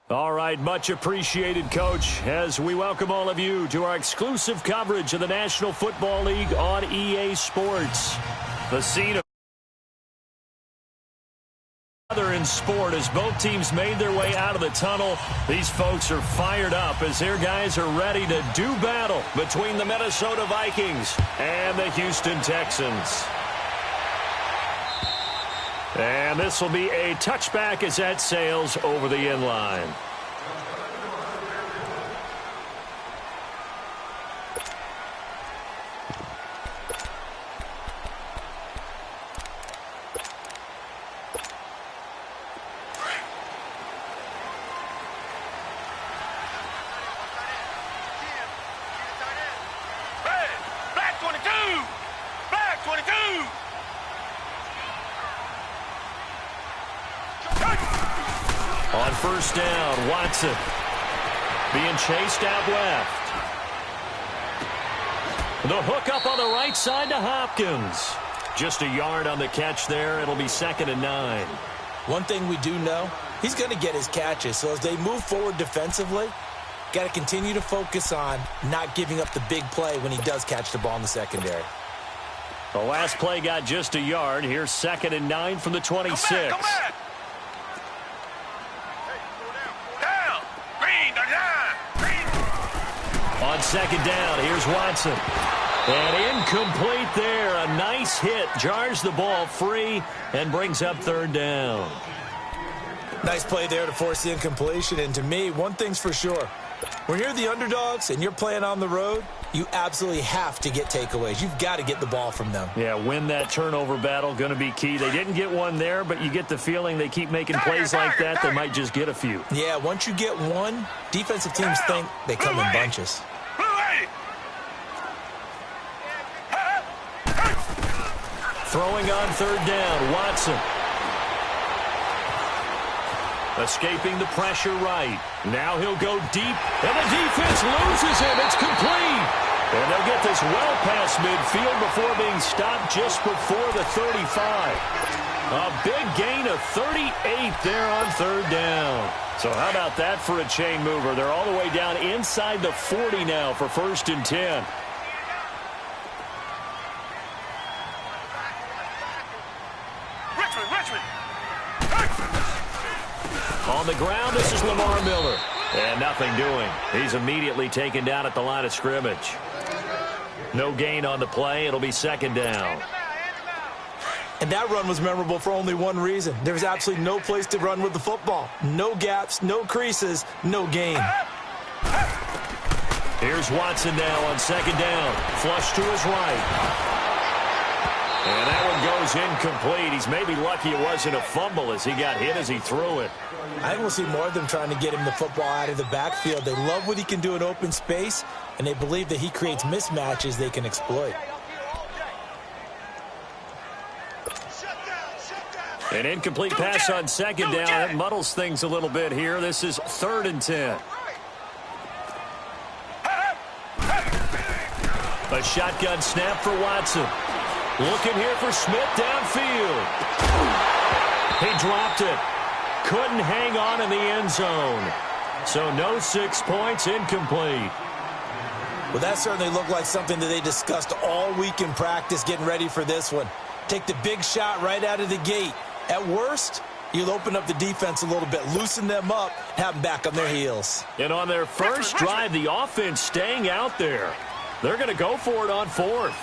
All right, much appreciated, Coach, as we welcome all of you to our exclusive coverage of the National Football League on EA Sports. The scene of other in sport as both teams made their way out of the tunnel. These folks are fired up as their guys are ready to do battle between the Minnesota Vikings and the Houston Texans. And this will be a touchback as that sails over the end line. On first down, Watson being chased out left. The hook up on the right side to Hopkins. Just a yard on the catch there. It'll be 2nd and 9. One thing we do know, he's going to get his catches. So as they move forward defensively, got to continue to focus on not giving up the big play when he does catch the ball in the secondary. The last play got just a yard. Here's 2nd and 9 from the 26. Come back. On 2nd down, here's Watson. And incomplete there. A nice hit. Jars the ball free and brings up 3rd down. Nice play there to force the incompletion. And to me, one thing's for sure. When you're the underdogs and you're playing on the road, you absolutely have to get takeaways. You've got to get the ball from them. Yeah, win that turnover battle, going to be key. They didn't get one there, but you get the feeling they keep making plays like that, they might just get a few. Yeah, once you get one, defensive teams think they come in bunches. Throwing on 3rd down, Watson. Escaping the pressure right. Now he'll go deep, and the defense loses him. It's complete. And they'll get this well past midfield before being stopped just before the 35. A big gain of 38 there on 3rd down. So how about that for a chain mover? They're all the way down inside the 40 now for 1st and 10. On the ground, this is Lamar Miller. And nothing doing. He's immediately taken down at the line of scrimmage. No gain on the play. It'll be 2nd down. And that run was memorable for only one reason. There was absolutely no place to run with the football. No gaps, no creases, no gain. Here's Watson now on 2nd down. Flush to his right. And that one goes incomplete. He's maybe lucky it wasn't a fumble as he got hit as he threw it. I think we'll see more of them trying to get him the football out of the backfield. They love what he can do in open space, and they believe that he creates mismatches they can exploit. An incomplete pass on 2nd down. That muddles things a little bit here. This is 3rd and 10. A shotgun snap for Watson. Looking here for Smith downfield. He dropped it. Couldn't hang on in the end zone. So no 6 points, incomplete. Well, that certainly looked like something that they discussed all week in practice getting ready for this one. Take the big shot right out of the gate. At worst, you'll open up the defense a little bit, loosen them up, have them back on their heels. And on their first drive, the offense staying out there. They're going to go for it on 4th.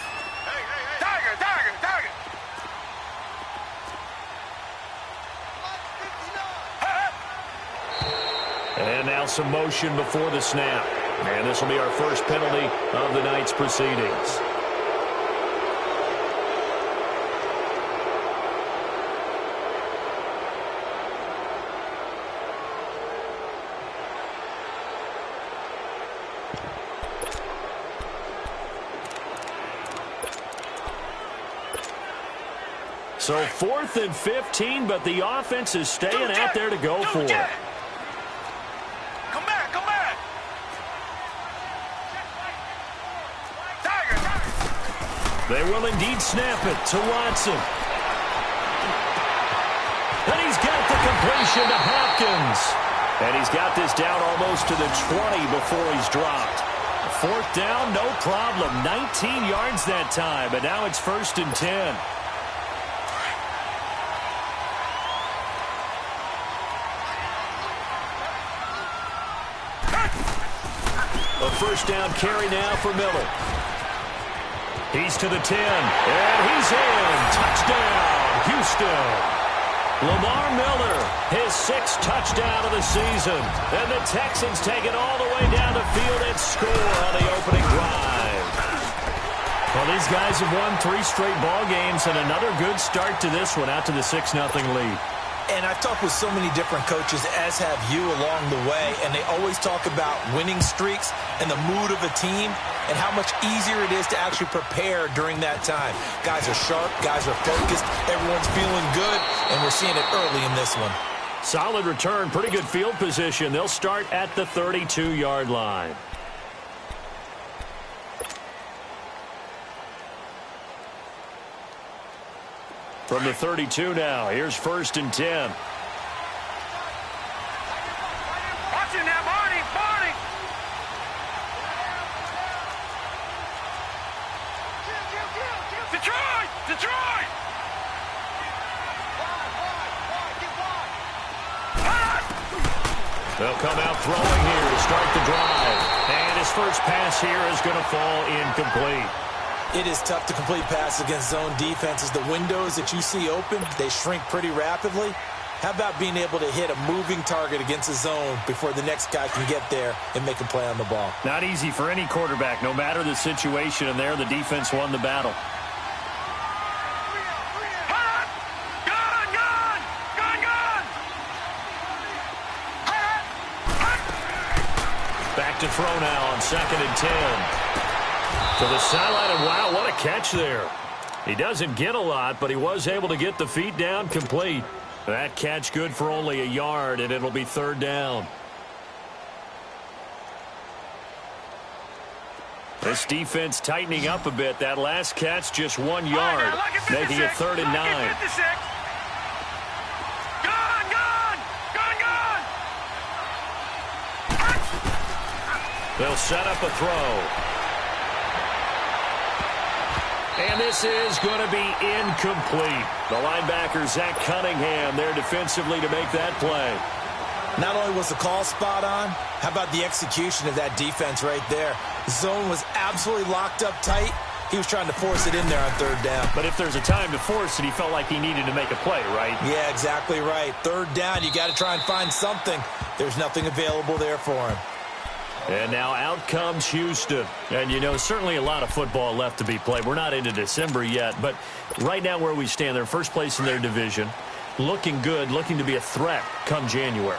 And now some motion before the snap. And this will be our first penalty of the night's proceedings. So 4th and 15, but the offense is staying out there to go for it. Come back. They will indeed snap it to Watson. And he's got the completion to Hopkins. And he's got this down almost to the 20 before he's dropped. Fourth down, no problem. 19 yards that time, and now it's 1st and 10. A first down carry now for Miller. He's to the 10, and he's in. Touchdown, Houston. Lamar Miller, his 6th touchdown of the season. And the Texans take it all the way down the field and score on the opening drive. Well, these guys have won 3 straight ball games, and another good start to this one out to the 6-0 lead. And I've talked with so many different coaches, as have you, along the way, and they always talk about winning streaks and the mood of a team and how much easier it is to actually prepare during that time. Guys are sharp, guys are focused, everyone's feeling good, and we're seeing it early in this one. Solid return, pretty good field position. They'll start at the 32-yard line. From the 32 now, here's 1st and 10. Watch it now, Barney! Detroit! They'll come out throwing here to start the drive. And his first pass here is going to fall incomplete. It is tough to complete passes against zone defenses. The windows that you see open, they shrink pretty rapidly. How about being able to hit a moving target against a zone before the next guy can get there and make a play on the ball? Not easy for any quarterback, no matter the situation, and there the defense won the battle. Back to throw now on 2nd and 10. To the sideline, and wow, what a catch there. He doesn't get a lot, but he was able to get the feet down complete. That catch good for only a yard, and it'll be 3rd down. This defense tightening up a bit. That last catch just 1 yard, making it 3rd and 9. They'll set up a throw. And this is going to be incomplete. The linebacker, Zach Cunningham, there defensively to make that play. Not only was the call spot on, how about the execution of that defense right there? The zone was absolutely locked up tight. He was trying to force it in there on 3rd down. But if there's a time to force it, he felt like he needed to make a play, right? Yeah, exactly right. 3rd down, you got to try and find something. There's nothing available there for him. And now out comes Houston. And, you know, certainly a lot of football left to be played. We're not into December yet, but right now where we stand, they're first place in their division. Looking good, looking to be a threat come January.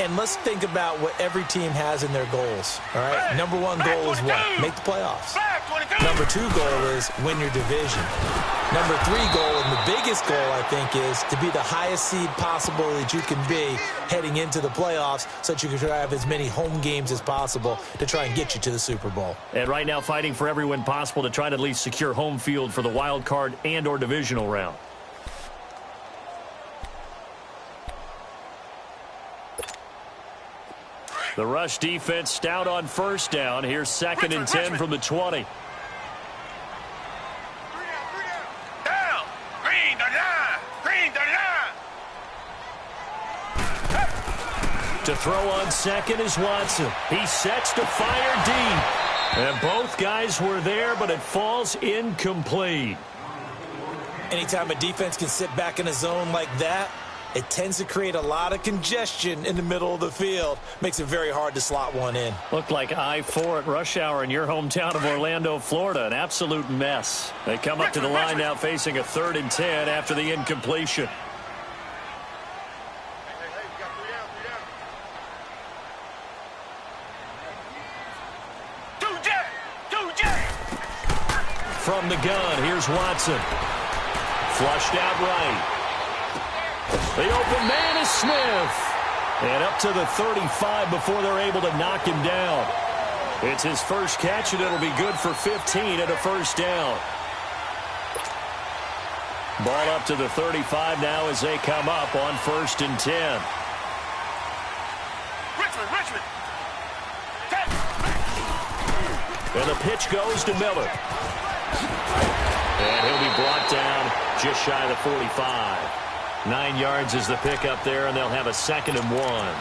And let's think about what every team has in their goals, all right? Number 1 goal is what? Make the playoffs. Number 2 goal is win your division. Number 3 goal, and the biggest goal, I think, is to be the highest seed possible that you can be heading into the playoffs so that you can have as many home games as possible to try and get you to the Super Bowl. And right now fighting for every win possible to try to at least secure home field for the wild card and or divisional round. The rush defense stout on 1st down. Here's 2nd and 10 from the 20. Down. Green, To throw on 2nd is Watson. He sets to fire deep. And both guys were there, but it falls incomplete. Anytime a defense can sit back in a zone like that, it tends to create a lot of congestion in the middle of the field. Makes it very hard to slot one in. Looked like I-4 at rush hour in your hometown of Orlando, Florida. An absolute mess. They come up to the line now facing a 3rd and 10 after the incompletion. From the gun, here's Watson. Flushed out right. The open man is Smith. And up to the 35 before they're able to knock him down. It's his first catch, and it'll be good for 15 at a 1st down. Ball up to the 35 now as they come up on 1st and 10. Richmond. And the pitch goes to Miller. And he'll be brought down just shy of the 45. 9 yards is the pickup there, and they'll have a 2nd and 1.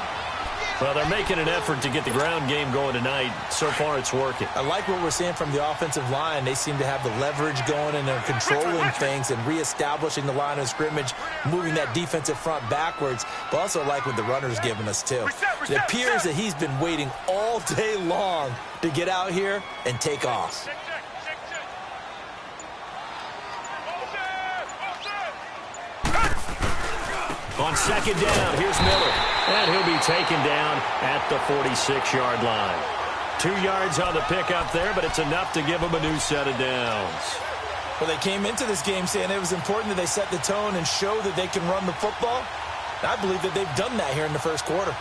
Well, they're making an effort to get the ground game going tonight. So far, it's working. I like what we're seeing from the offensive line. They seem to have the leverage going, and they're controlling things and reestablishing the line of scrimmage, moving that defensive front backwards. But also like what the runner's giving us, too. It appears that he's been waiting all day long to get out here and take off. On 2nd down, here's Miller. And he'll be taken down at the 46-yard line. 2 yards on the pickup there, but it's enough to give them a new set of downs. Well, they came into this game saying it was important that they set the tone and show that they can run the football. And I believe that they've done that here in the first quarter.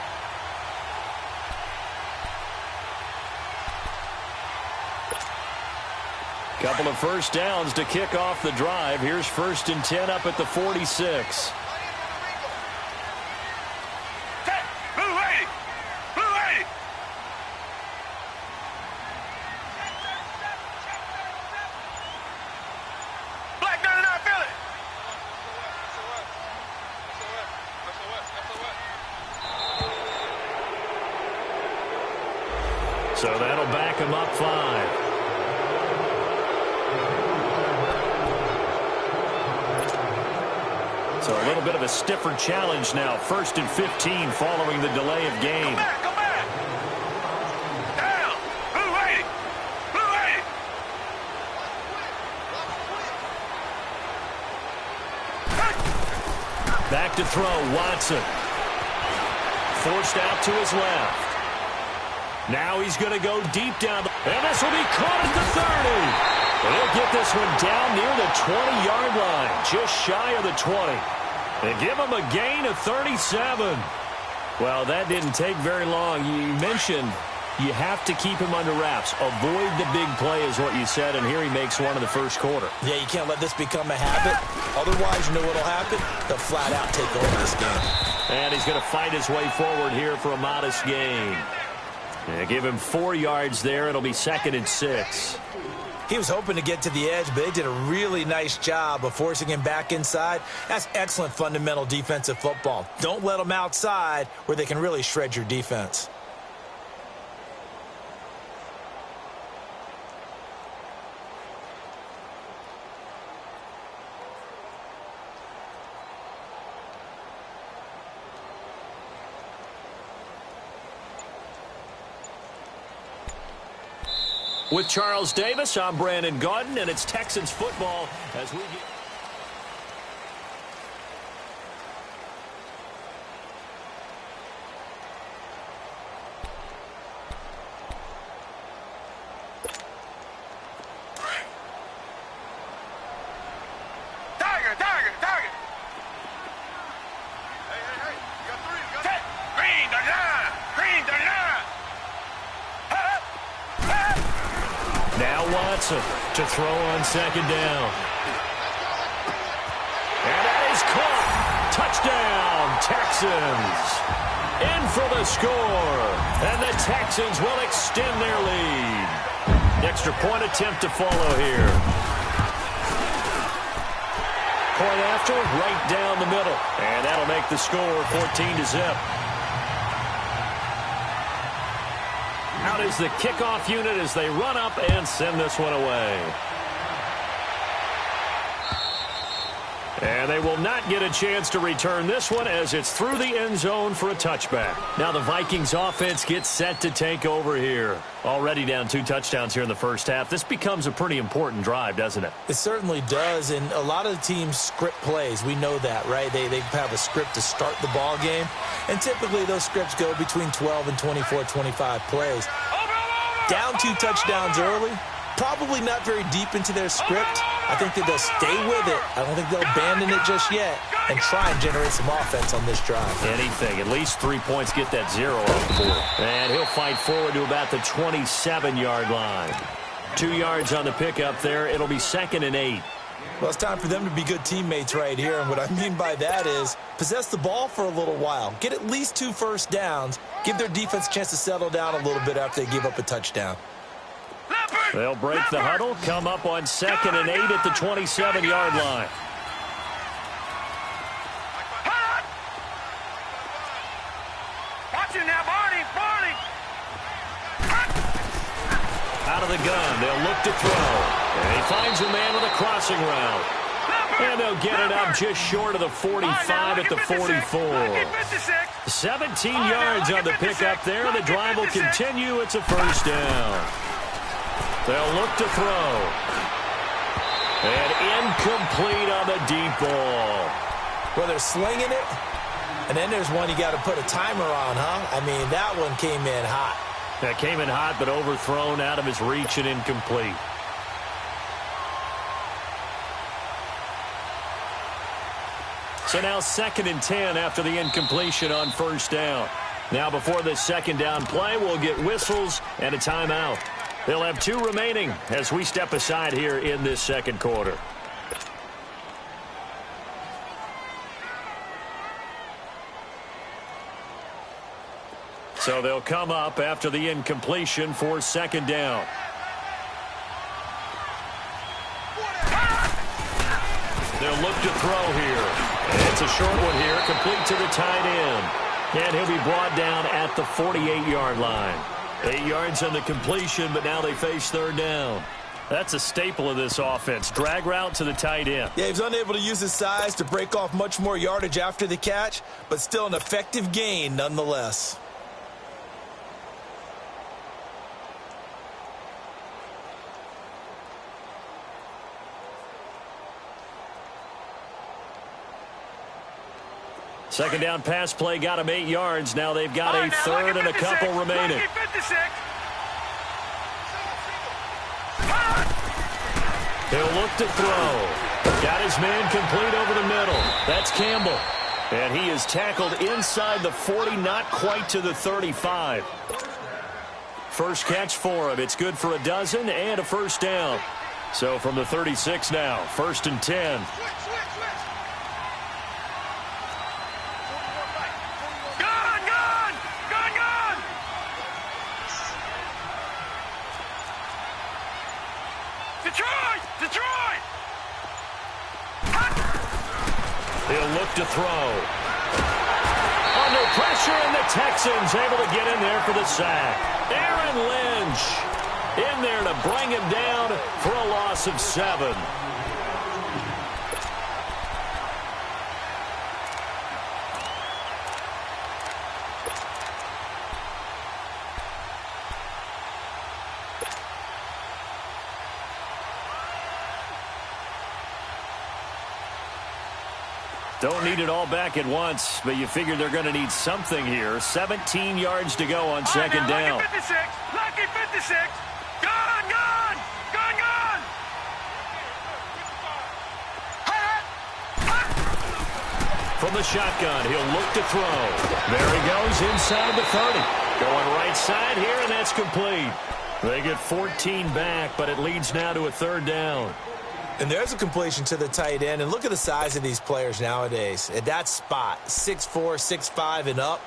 Couple of first downs to kick off the drive. Here's 1st and 10 up at the 46. So that'll back him up 5. So a little bit of a stiffer challenge now. 1st and 15 following the delay of game. Go back, go back. Down. Blue 80. Blue 80. Back to throw, Watson. Forced out to his left. Now he's going to go deep down. And this will be caught at the 30. They'll get this one down near the 20-yard line, just shy of the 20. They give him a gain of 37. Well, that didn't take very long. You mentioned you have to keep him under wraps. Avoid the big play is what you said, and here he makes one in the first quarter. Yeah, you can't let this become a habit. Otherwise, you know what will happen? They'll flat out take over this game. And he's going to fight his way forward here for a modest gain. Yeah, give him 4 yards there. It'll be 2nd and 6. He was hoping to get to the edge, but they did a really nice job of forcing him back inside. That's excellent fundamental defensive football. Don't let them outside where they can really shred your defense. With Charles Davis, I'm Brandon Gaudin, and it's Texans football as we get... Tiger, Tiger, Tiger. Hey, you got 3, you got 10. Green, the line. Green, the line. Now Watson to throw on 2nd down. And that is caught. Touchdown, Texans. In for the score. And the Texans will extend their lead. Extra point attempt to follow here. Point after, right down the middle. And that'll make the score 14-0. Out is the kickoff unit as they run up and send this one away. And they will not get a chance to return this one as it's through the end zone for a touchback. Now the Vikings offense gets set to take over here. Already down 2 touchdowns here in the first half. This becomes a pretty important drive, doesn't it? It certainly does, and a lot of the teams script plays. We know that, right? They have a script to start the ball game, and typically those scripts go between 12 and 24, 25 plays. Down 2 touchdowns early, probably not very deep into their script. I think that they'll stay with it. I don't think they'll abandon it just yet and try and generate some offense on this drive. Anything. At least 3 points, get that 0 off the board. And he'll fight forward to about the 27-yard line. 2 yards on the pickup there. It'll be 2nd and 8. Well, it's time for them to be good teammates right here, and what I mean by that is possess the ball for a little while, get at least 2 first downs, give their defense a chance to settle down a little bit after they give up a touchdown. They'll break the huddle, come up on 2nd and 8 at the 27-yard line. Watch it now, Barney. Out of the gun, they'll look to throw. And he finds a man with a crossing route. And they'll get it up just short of the 45 at the 44. 17 yards on the pickup there. The drive will continue. It's a first down. They'll look to throw. And incomplete on the deep ball. Well, they're slinging it. And then there's one you got to put a timer on, huh? I mean, that one came in hot. That came in hot, but overthrown out of his reach and incomplete. So now 2nd and 10 after the incompletion on first down. Now before this second down play, we'll get whistles and a timeout. They'll have 2 remaining as we step aside here in this second quarter. So they'll come up after the incompletion for second down. They'll look to throw here. And it's a short one here, complete to the tight end. And he'll be brought down at the 48-yard line. 8 yards on the completion, but now they face third down. That's a staple of this offense. Drag route to the tight end. Yeah, he's unable to use his size to break off much more yardage after the catch, but still an effective gain nonetheless. Second down pass play got him 8 yards. Now they've got a third and a couple remaining. He'll look to throw. Got his man complete over the middle. That's Campbell. And he is tackled inside the 40, not quite to the 35. First catch for him. It's good for a dozen and a first down. So from the 36 now, 1st and 10. Detroit! He'll look to throw. Under pressure, and the Texans able to get in there for the sack. Aaron Lynch in there to bring him down for a loss of 7. Don't need it all back at once, but you figure they're going to need something here. 17 yards to go on second down. Lucky 56. Gone. From the shotgun, he'll look to throw. There he goes inside the 30. Going right side here, and that's complete. They get 14 back, but it leads now to a third down. And there's a completion to the tight end. And look at the size of these players nowadays. At that spot, 6'4", 6'5", and up.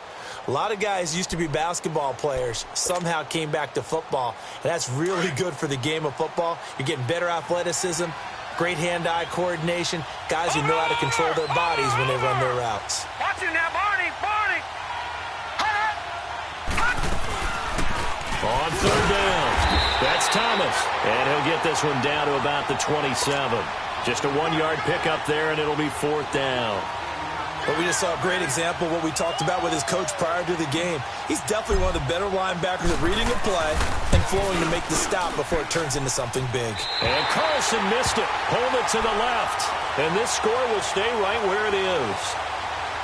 A lot of guys used to be basketball players, somehow came back to football. And that's really good for the game of football. You're getting better athleticism, great hand-eye coordination, guys who know how to control their bodies when they run their routes. Watch it now, Barney. On third down, that's Thomas. And he'll get this one down to about the 27. Just a 1-yard pickup there, and it'll be 4th down. But we just saw a great example of what we talked about with his coach prior to the game. He's definitely one of the better linebackers at reading a play and flowing to make the stop before it turns into something big. And Carlson missed it. Hold it to the left. And this score will stay right where it is.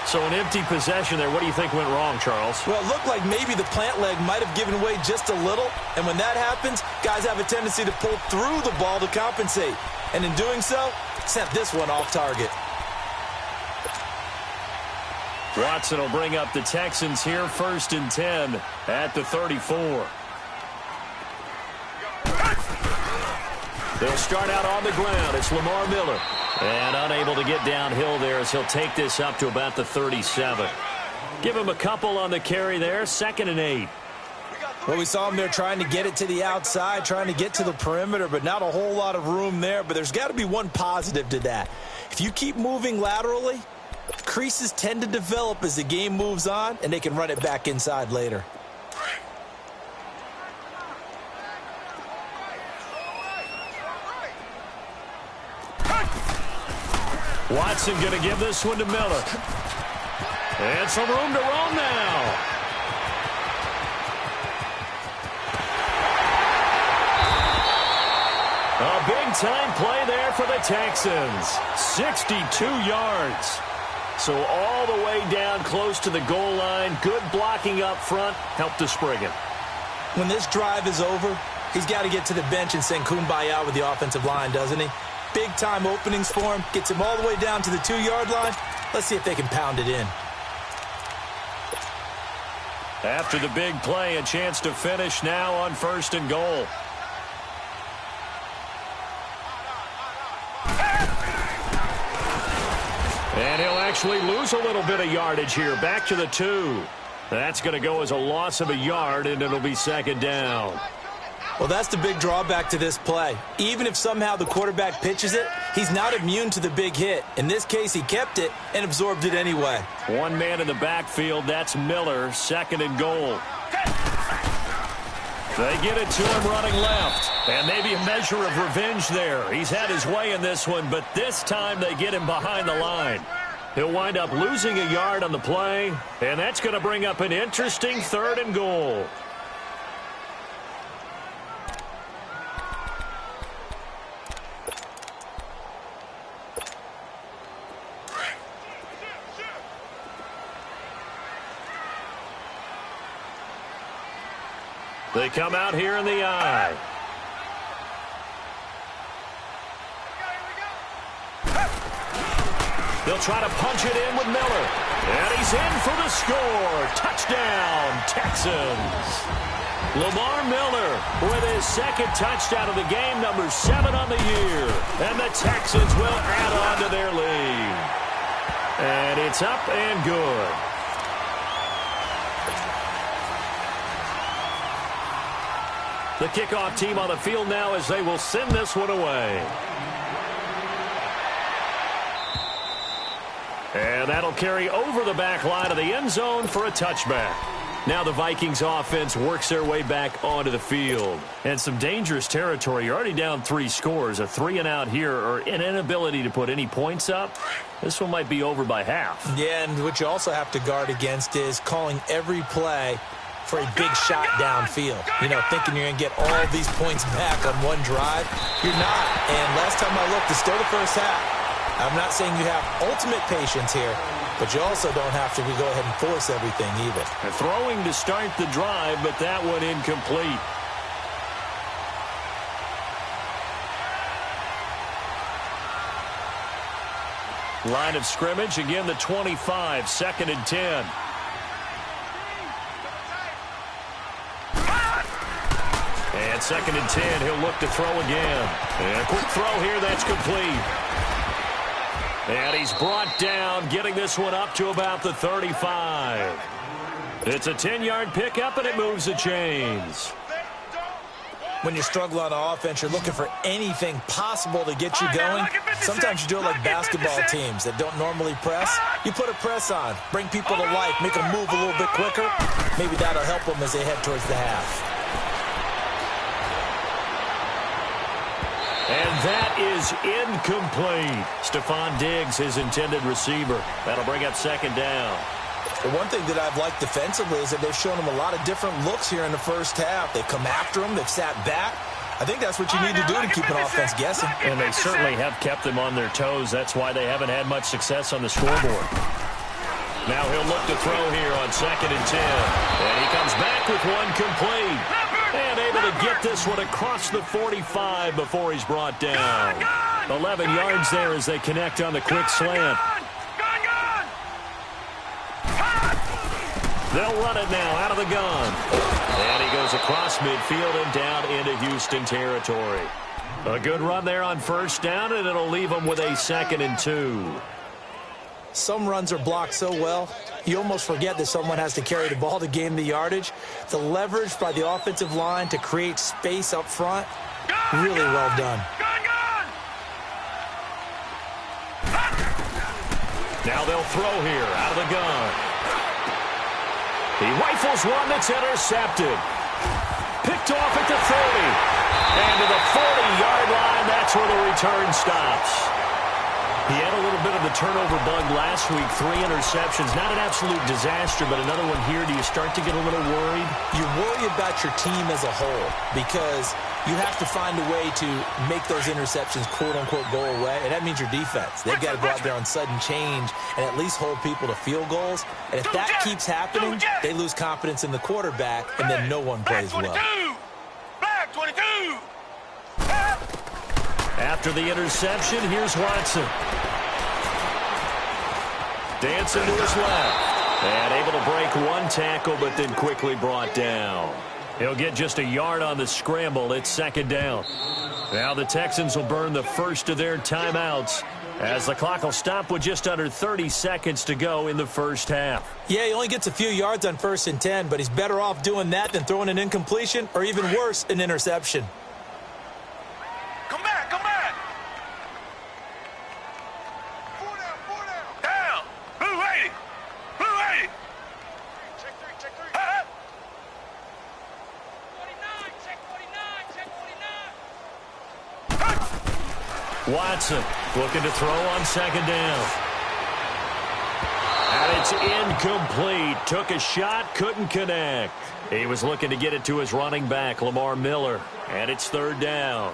So an empty possession there. What do you think went wrong, Charles? Well, it looked like maybe the plant leg might have given way just a little. And when that happens, guys have a tendency to pull through the ball to compensate. And in doing so, sent this one off target. Watson will bring up the Texans here, 1st and 10 at the 34. They'll start out on the ground. It's Lamar Miller. And unable to get downhill there as he'll take this up to about the 37. Give him a couple on the carry there. 2nd and 8. Well, we saw him there trying to get it to the outside, trying to get to the perimeter, but not a whole lot of room there. But there's got to be one positive to that. If you keep moving laterally, creases tend to develop as the game moves on, and they can run it back inside later. Watson going to give this one to Miller. And some room to roam now. A big-time play there for the Texans. 62 yards. So all the way down close to the goal line. Good blocking up front. Helped to spring it. When this drive is over, he's got to get to the bench and sing Kumbaya with the offensive line, doesn't he? Big-time openings for him. Gets him all the way down to the 2-yard line. Let's see if they can pound it in. After the big play, a chance to finish now on 1st and goal. And he'll actually lose a little bit of yardage here. Back to the 2. That's going to go as a loss of a yard, and it'll be 2nd down. Well, that's the big drawback to this play. Even if somehow the quarterback pitches it, he's not immune to the big hit. In this case, he kept it and absorbed it anyway. One man in the backfield. That's Miller. 2nd and goal. They get it to him running left. And maybe a measure of revenge there. He's had his way in this one, but this time they get him behind the line. He'll wind up losing a yard on the play, and that's going to bring up an interesting 3rd and goal. They come out here in the eye. They'll try to punch it in with Miller. And he's in for the score. Touchdown, Texans. Lamar Miller with his 2nd touchdown of the game, number 7 on the year. And the Texans will add on to their lead. And it's up and good. The kickoff team on the field now as they will send this one away. And that'll carry over the back line of the end zone for a touchback. Now the Vikings offense works their way back onto the field. And some dangerous territory. You're already down 3 scores. A 3-and-out here or an inability to put any points up. This one might be over by half. Yeah, and what you also have to guard against is calling every play for a big shot downfield. You know, thinking you're going to get all these points back on one drive. You're not. And last time I looked, it's still the first half. I'm not saying you have ultimate patience here, but you also don't have to go ahead and force everything either. And throwing to start the drive, but that one incomplete. Line of scrimmage, again the 25, 2nd and 10. And 2nd and 10, he'll look to throw again. And a quick throw here, that's complete. And he's brought down, getting this one up to about the 35. It's a 10-yard pickup, and it moves the chains. When you struggle on offense, you're looking for anything possible to get you going. Sometimes you do it like basketball teams that don't normally press. You put a press on, bring people to life, make them move a little bit quicker. Maybe that'll help them as they head towards the half. And that is incomplete. Stephon Diggs, his intended receiver. That'll bring up 2nd down. The one thing that I've liked defensively is that they've shown him a lot of different looks here in the first half. They've come after him. They've sat back. I think that's what you need to do to keep an offense guessing. And they certainly have kept them on their toes. That's why they haven't had much success on the scoreboard. Now he'll look to throw here on 2nd and 10. And he comes back with one complete. And able to get this one across the 45 before he's brought down. 11 yards there as they connect on the quick slant. They'll run it now out of the gun. And he goes across midfield and down into Houston territory. A good run there on first down, and it'll leave them with a 2nd and 2. Some runs are blocked so well, you almost forget that someone has to carry the ball to gain the yardage. The leverage by the offensive line to create space up front, really well done. Now they'll throw here out of the gun. He rifles one that's intercepted. Picked off at the 30. And to the 40-yard line, that's where the return stops. He had a little bit of the turnover bug last week, 3 interceptions. Not an absolute disaster, but another one here. Do you start to get a little worried? You worry about your team as a whole because you have to find a way to make those interceptions, quote-unquote, go away, and that means your defense. They've got to go out there on sudden change and at least hold people to field goals. And if that keeps happening, they lose confidence in the quarterback, and then no one plays well. Back 22! After the interception, here's Watson. Dancing to his left. And able to break one tackle, but then quickly brought down. He'll get just a yard on the scramble. It's 2nd down. Now the Texans will burn the first of their timeouts as the clock will stop with just under 30 seconds to go in the first half. Yeah, he only gets a few yards on 1st and 10, but he's better off doing that than throwing an incompletion or even worse, an interception. Come back! Down! Blue 80! Blue 80! Check 3! Check 49! Watson looking to throw on 2nd down. And it's incomplete. Took a shot, couldn't connect. He was looking to get it to his running back, Lamar Miller. And it's 3rd down.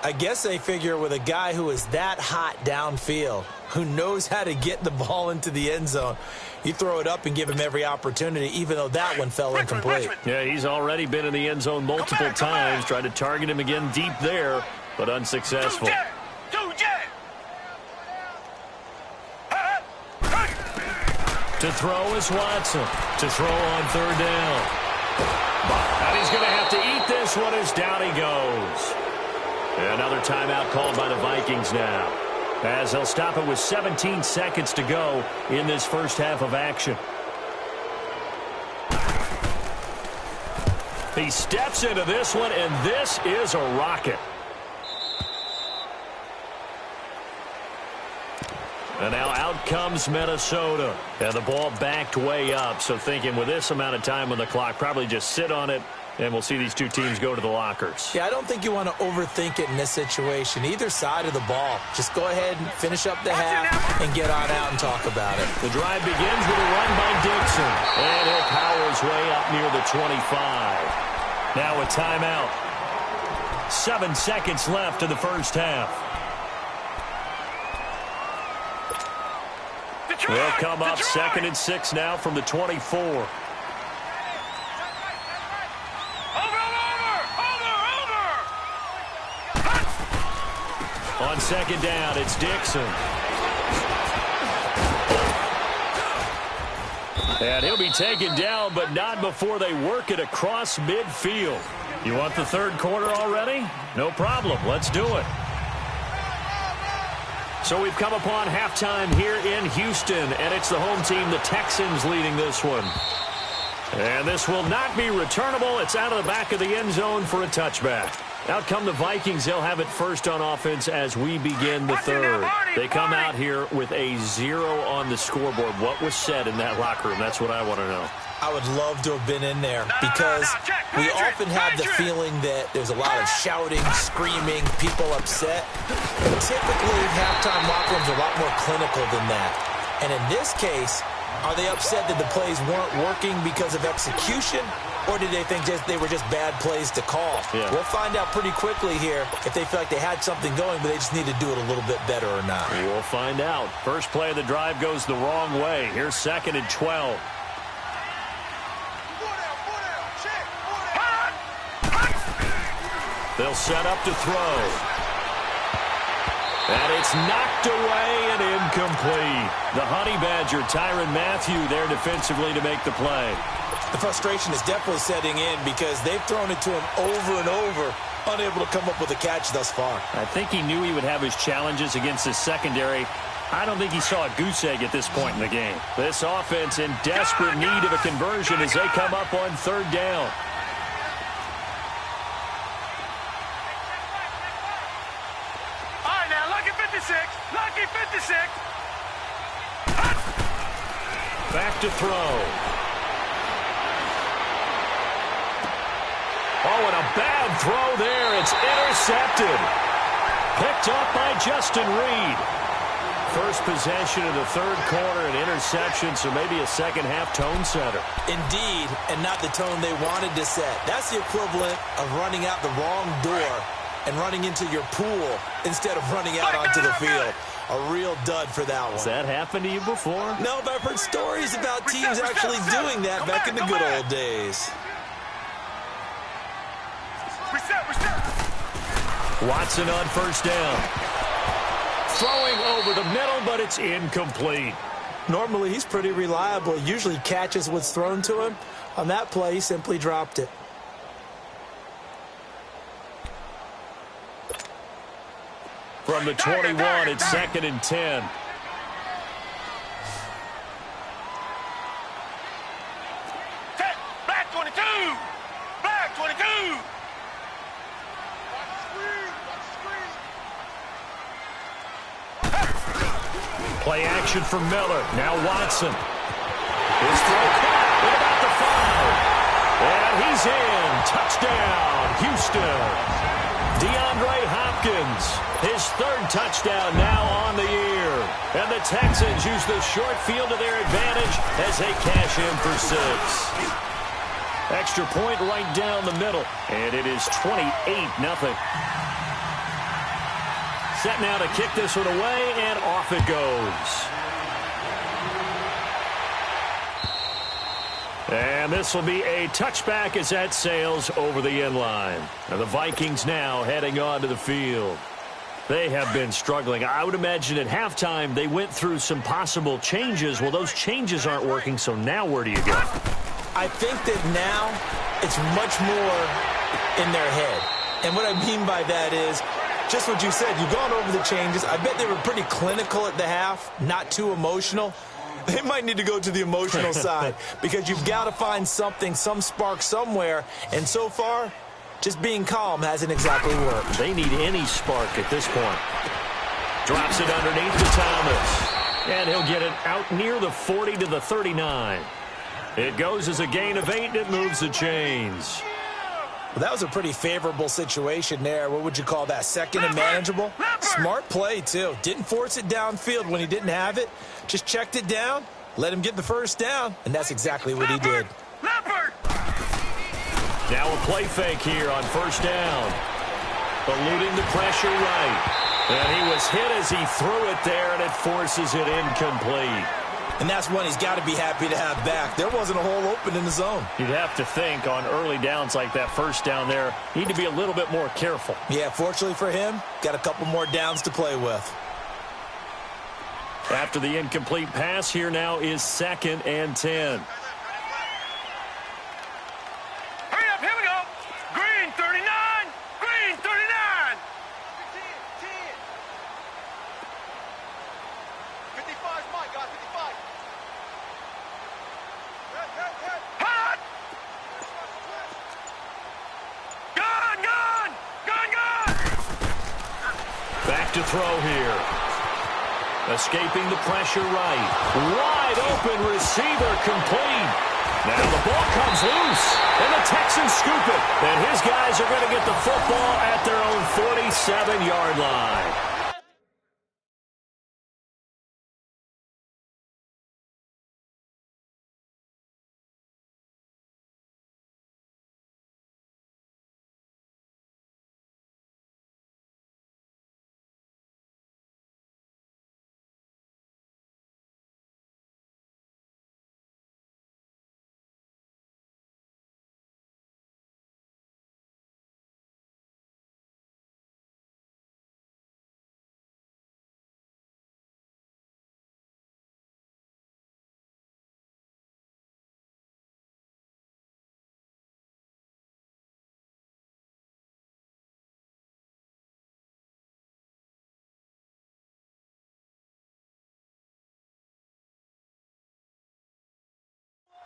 I guess they figure with a guy who is that hot downfield, who knows how to get the ball into the end zone, you throw it up and give him every opportunity, even though that one fell incomplete. Yeah, he's already been in the end zone multiple times. Tried to target him again deep there, but unsuccessful. To throw is Watson. To throw on 3rd down. And he's going to have to eat this one as down he goes. Another timeout called by the Vikings now, as they'll stop it with 17 seconds to go in this first half of action. He steps into this one, and this is a rocket. And now out comes Minnesota. And the ball backed way up, so thinking with this amount of time on the clock, probably just sit on it, and we'll see these two teams go to the lockers. Yeah, I don't think you want to overthink it in this situation. Either side of the ball. Just go ahead and finish up the half and get on out and talk about it. The drive begins with a run by Dixon. And he'll power his way up near the 25. Now a timeout. 7 seconds left in the first half. They'll come up 2nd and 6 now from the 24. On 2nd down, it's Dixon. And he'll be taken down, but not before they work it across midfield. You want the 3rd quarter already? No problem. Let's do it. So we've come upon halftime here in Houston, and it's the home team, the Texans, leading this one. And this will not be returnable. It's out of the back of the end zone for a touchback. Out come the Vikings. They'll have it first on offense as we begin the 3rd. They come out here with a 0 on the scoreboard. What was said in that locker room? That's what I want to know. I would love to have been in there because we often have the feeling that there's a lot of shouting, screaming, people upset. But typically, halftime locker rooms are a lot more clinical than that. And in this case, are they upset that the plays weren't working because of execution? Or did they think they were just bad plays to call? Yeah. We'll find out pretty quickly here if they feel like they had something going, but they just need to do it a little bit better or not. We'll find out. First play of the drive goes the wrong way. Here's 2nd and 12. They'll set up to throw. And it's knocked away and incomplete. The Honey Badger, Tyrann Mathieu, there defensively to make the play. The frustration is definitely setting in because they've thrown it to him over and over, unable to come up with a catch thus far. I think he knew he would have his challenges against his secondary. I don't think he saw a goose egg at this point in the game. This offense in desperate need of a conversion as they come up on third down. All right, now, lucky 56. Lucky 56. Back to throw. Oh, and a bad throw there. It's intercepted. Picked up by Justin Reed. First possession of the third quarter, an interception, so maybe a second-half tone setter. Indeed, and not the tone they wanted to set. That's the equivalent of running out the wrong door and running into your pool instead of running out onto the field. A real dud for that one. Has that happened to you before? No, but I've heard stories about teams actually doing that back in the good old days. Watson on first down. Throwing over the middle, but it's incomplete. Normally, he's pretty reliable. He usually catches what's thrown to him. On that play, he simply dropped it. From the 21, it's 2nd and 10. Black 22. Black 22. Play action for Miller. Now Watson. His throw caught at about the 5. And he's in. Touchdown, Houston. DeAndre Hopkins, his 3rd touchdown now on the year. And the Texans use the short field to their advantage as they cash in for 6. Extra point right down the middle. And it is 28-0. Set now to kick this one away, and off it goes. And this will be a touchback as that sails over the end line. And the Vikings now heading onto the field. They have been struggling. I would imagine at halftime they went through some possible changes. Well, those changes aren't working, so now where do you go? I think that now it's much more in their head. And what I mean by that is, just what you said, you've gone over the changes. I bet they were pretty clinical at the half, not too emotional. They might need to go to the emotional side because you've got to find something, some spark somewhere. And so far, just being calm hasn't exactly worked. They need any spark at this point. Drops it underneath to Thomas. And he'll get it out near the 40 to the 39. It goes as a gain of 8, and it moves the chains. Well, that was a pretty favorable situation there. What would you call that? Second and manageable? Smart play, too. Didn't force it downfield when he didn't have it. Just checked it down, let him get the first down, and that's exactly what he did. Now a play fake here on first down. Eluding the pressure right. And he was hit as he threw it there, and it forces it incomplete. And that's one he's got to be happy to have back. There wasn't a hole open in the zone. You'd have to think on early downs like that first down there, need to be a little bit more careful. Yeah, fortunately for him, got a couple more downs to play with. After the incomplete pass, here now is 2nd and 10. Hurry up, here we go. Green 39. Green 39. 55 is mine, guys. 55. Hot! Gun! Back to throw here. Escaping the pressure right. Wide open receiver complete. Now the ball comes loose, and the Texans scoop it. And his guys are going to get the football at their own 47-yard line.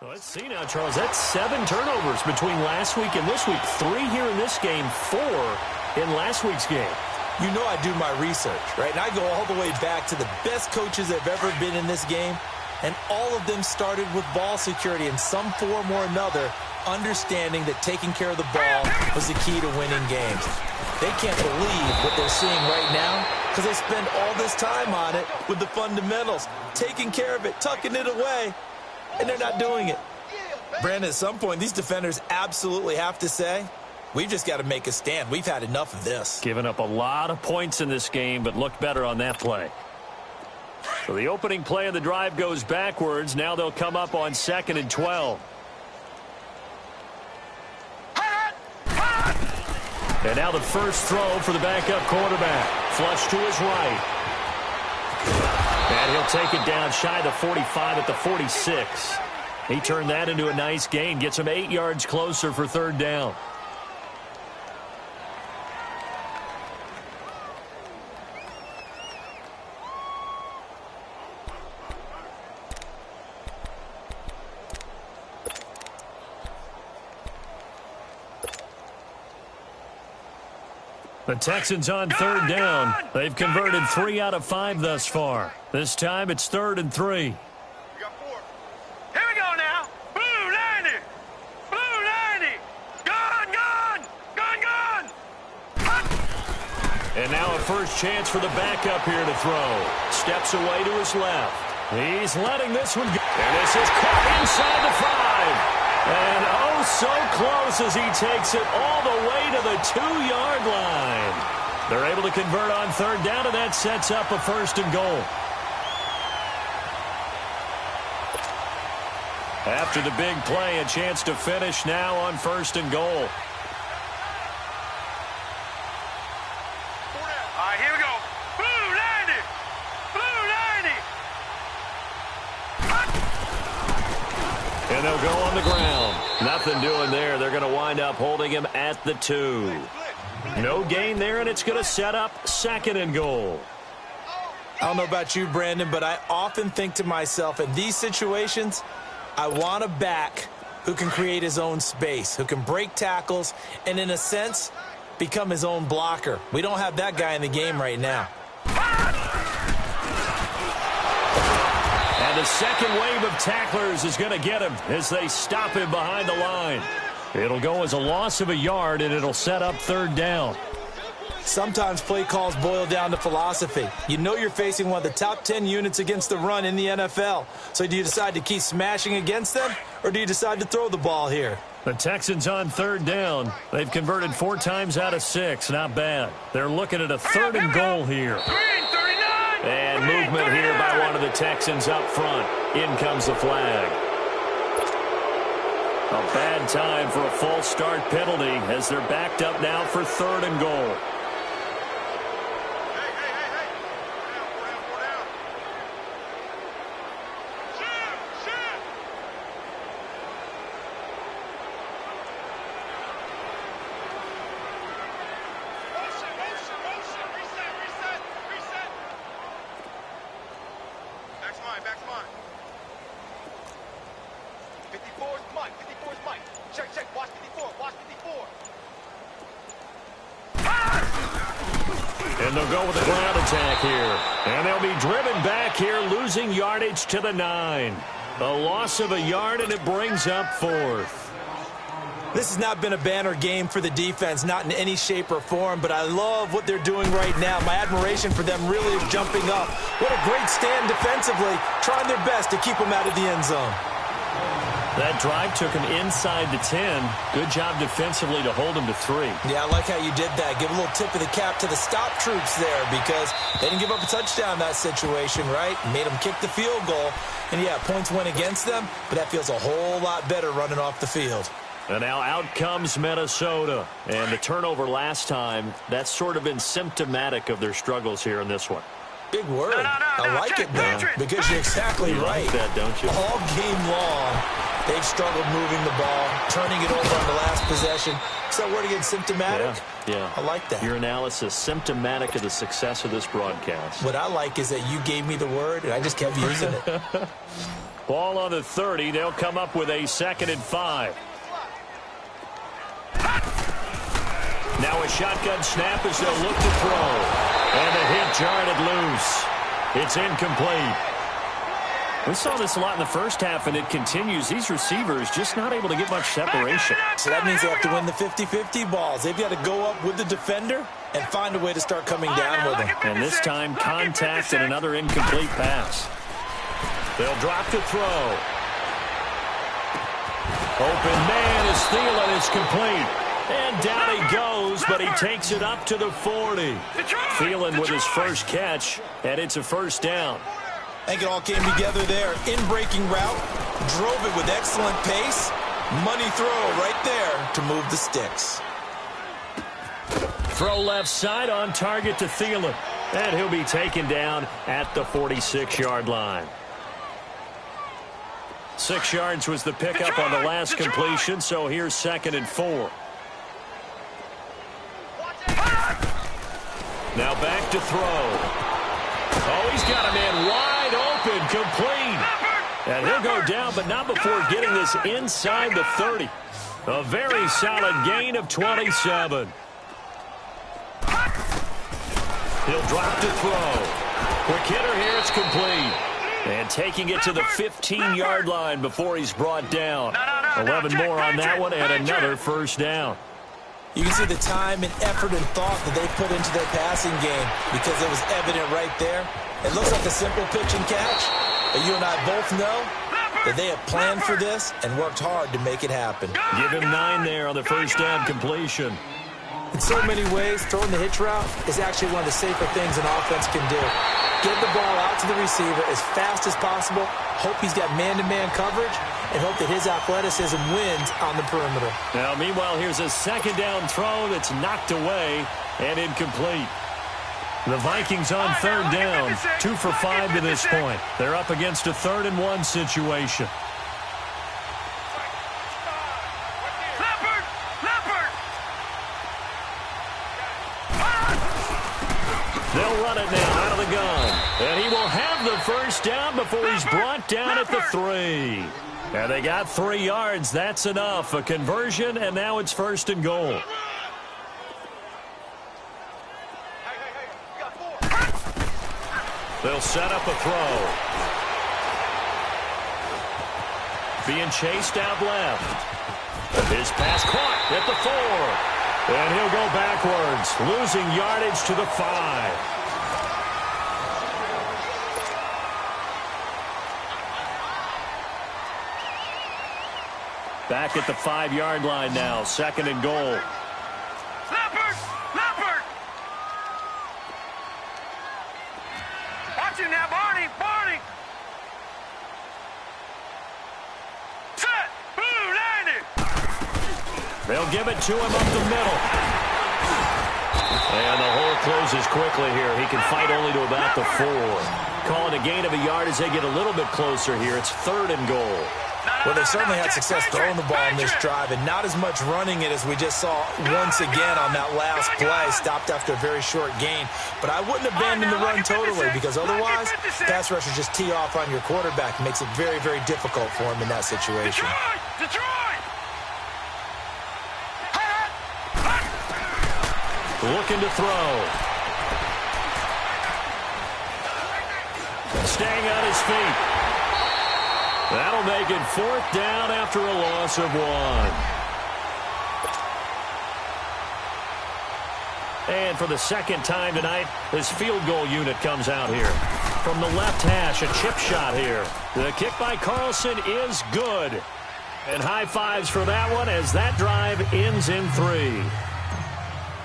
Let's see now, Charles. That's 7 turnovers between last week and this week. 3 here in this game, 4 in last week's game. You know I do my research, right? And I go all the way back to the best coaches that have ever been in this game, and all of them started with ball security in some form or another, understanding that taking care of the ball was the key to winning games. They can't believe what they're seeing right now because they spend all this time on it with the fundamentals, taking care of it, tucking it away, and they're not doing it. Brandon, at some point, these defenders absolutely have to say, we've just got to make a stand. We've had enough of this. Giving up a lot of points in this game, but looked better on that play. So the opening play of the drive goes backwards. Now they'll come up on 2nd and 12. And now the first throw for the backup quarterback. Flush to his right. And he'll take it down shy of the 45 at the 46. He turned that into a nice gain. Gets him 8 yards closer for 3rd down. The Texans on 3rd down. They've converted 3 out of 5 thus far. This time it's 3rd and 3. We got 4. Here we go now. Blue 90. Blue 90. Gone, gone. Gone, gone. And now a first chance for the backup here to throw. Steps away to his left. He's letting this one go. And this is caught inside the 5. And oh, so close as he takes it all the way to the 2-yard line. They're able to convert on 3rd down, and that sets up a 1st and goal. After the big play, a chance to finish now on 1st and goal. All right, here we go. Blue 90. Blue 90. And they'll go on the ground. Nothing doing there. They're going to wind up holding him at the 2. No gain there, and it's going to set up 2nd and goal. I don't know about you, Brandon, but I often think to myself, in these situations, I want a back who can create his own space, who can break tackles, and in a sense, become his own blocker. We don't have that guy in the game right now. And the second wave of tacklers is going to get him as they stop him behind the line. It'll go as a loss of a yard, and it'll set up 3rd down. Sometimes play calls boil down to philosophy. You know you're facing one of the top 10 units against the run in the NFL. So do you decide to keep smashing against them, or do you decide to throw the ball here? The Texans on 3rd down. They've converted 4 times out of 6. Not bad. They're looking at a 3rd and goal here. And movement here by one of the Texans up front. In comes the flag. A bad time for a false start penalty as they're backed up now for 3rd and goal. And they'll go with a ground attack here. And they'll be driven back here, losing yardage to the 9. A loss of a yard, and it brings up 4th. This has not been a banner game for the defense, not in any shape or form, but I love what they're doing right now. My admiration for them really is jumping up. What a great stand defensively, trying their best to keep them out of the end zone. That drive took him inside the 10. Good job defensively to hold him to 3. Yeah, I like how you did that. Give a little tip of the cap to the stop troops there because they didn't give up a touchdown in that situation, right? Made them kick the field goal. And, yeah, points went against them, but that feels a whole lot better running off the field. And now out comes Minnesota. And the turnover last time, that's sort of been symptomatic of their struggles here in this one. Big word. No, I like it, though, Patrick. because you're exactly right. Like that, don't you? All game long, they've struggled moving the ball, turning it over on the last possession. Is that word again, symptomatic? Yeah. I like that. Your analysis, symptomatic of the success of this broadcast. What I like is that you gave me the word, and I just kept using it. Ball on the 30. They'll come up with a 2nd and 5. Now a shotgun snap as they'll look to throw. And the hit jarred it loose. It's incomplete. We saw this a lot in the first half, and it continues. These receivers just not able to get much separation. So that means they have to win the 50-50 balls. They've got to go up with the defender and find a way to start coming down with them. And this time, contact and another incomplete pass. They'll drop to throw. Open man is Thielen. It's complete. And down he goes, but he takes it up to the 40. Thielen with his first catch, and it's a first down. I think it all came together there. In-breaking route, drove it with excellent pace. Money throw right there to move the sticks. Throw left side on target to Thielen. And he'll be taken down at the 46-yard line. 6 yards was the pickup on the last completion, so here's 2nd and 4. Now back to throw. Oh, he's got a man wide open, complete. And he'll go down, but not before getting this inside the 30. A very solid gain of 27. He'll drop to throw. Quick hitter here, it's complete. And taking it to the 15-yard line before he's brought down. 11 more on that one and another first down. You can see the time and effort and thought that they put into their passing game because it was evident right there. It looks like a simple pitch and catch, but you and I both know that they have planned for this and worked hard to make it happen. Give him 9 there on the first down completion. In so many ways, throwing the hitch route is actually one of the safer things an offense can do. Get the ball out to the receiver as fast as possible, hope he's got man-to-man coverage, and hope that his athleticism wins on the perimeter. Now, meanwhile, here's a 2nd down throw that's knocked away and incomplete. The Vikings on 3rd down, 2 for 5 to this point. They're up against a 3rd and 1 situation. They'll run it now out of the gun. And he will have the first down before he's brought down at the 3. And they got 3 yards. That's enough. A conversion, and now it's 1st and goal. They'll set up a throw. Being chased out left. His pass caught at the 4. And he'll go backwards, losing yardage to the 5. Back at the 5-yard line now, 2nd and goal. Leopard! Leopard! Watch him now, Barney! Barney! Set! Blue, landed! They'll give it to him up the middle. And the hole closes quickly here. He can fight only to about the 4. Calling a gain of a yard as they get a little bit closer here. It's 3rd and goal. Well, they certainly had success throwing the ball in this drive and not as much running it as we just saw once again on that last play. Stopped after a very short gain. But I wouldn't abandon the run totally because otherwise, pass rushers just tee off on your quarterback. It makes it very, very difficult for him in that situation. Detroit! Looking to throw. Staying on his feet. That'll make it 4th down after a loss of 1. And for the 2nd time tonight, this field goal unit comes out here. From the left hash, a chip shot here. The kick by Carlson is good. And high fives for that one as that drive ends in 3.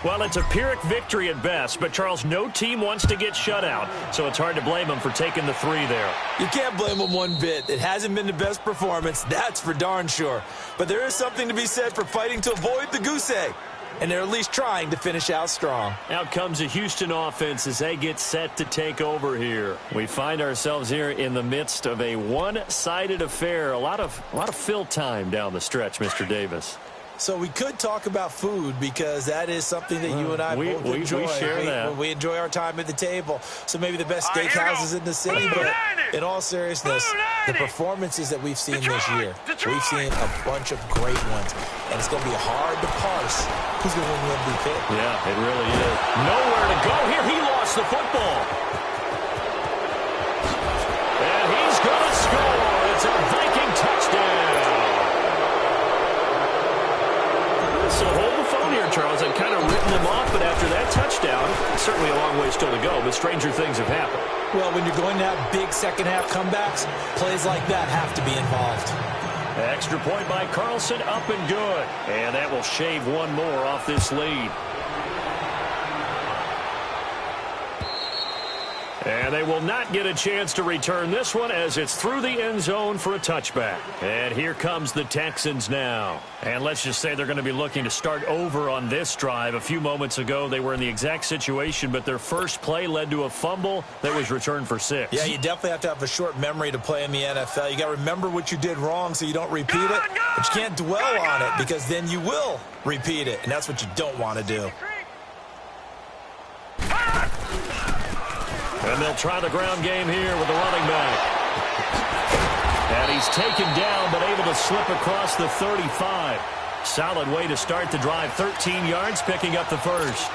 Well, it's a Pyrrhic victory at best, but, Charles, no team wants to get shut out, so it's hard to blame them for taking the 3 there. You can't blame them one bit. It hasn't been the best performance, that's for darn sure. But there is something to be said for fighting to avoid the goose egg. and they're at least trying to finish out strong. Out comes the Houston offense as they get set to take over here. We find ourselves here in the midst of a one-sided affair. A lot of fill time down the stretch, Mr. Davis. So we could talk about food because that is something that you and I both enjoy. We share that. We enjoy our time at the table. So maybe the best steakhouses in the city, but in all seriousness, the performances that we've seen this year, we've seen a bunch of great ones, and it's going to be hard to parse who's going to win the MVP. Yeah, it really is. Nowhere to go here. He lost the football. And he's going to score. It's a Viking touchdown. So hold the phone here, Charles. I've kind of written them off, but after that touchdown, certainly a long way still to go, but stranger things have happened. Well, when you're going to have big second-half comebacks, plays like that have to be involved. Extra point by Carlson, up and good. And that will shave one more off this lead. And they will not get a chance to return this one as it's through the end zone for a touchback. And here comes the Texans now. And let's just say they're going to be looking to start over on this drive. A few moments ago, they were in the exact situation, but their first play led to a fumble that was returned for 6. Yeah, you definitely have to have a short memory to play in the NFL. You got to remember what you did wrong so you don't repeat it, but you can't dwell on it because then you will repeat it, and that's what you don't want to do. And they'll try the ground game here with the running back. And he's taken down, but able to slip across the 35. Solid way to start the drive. 13 yards, picking up the first.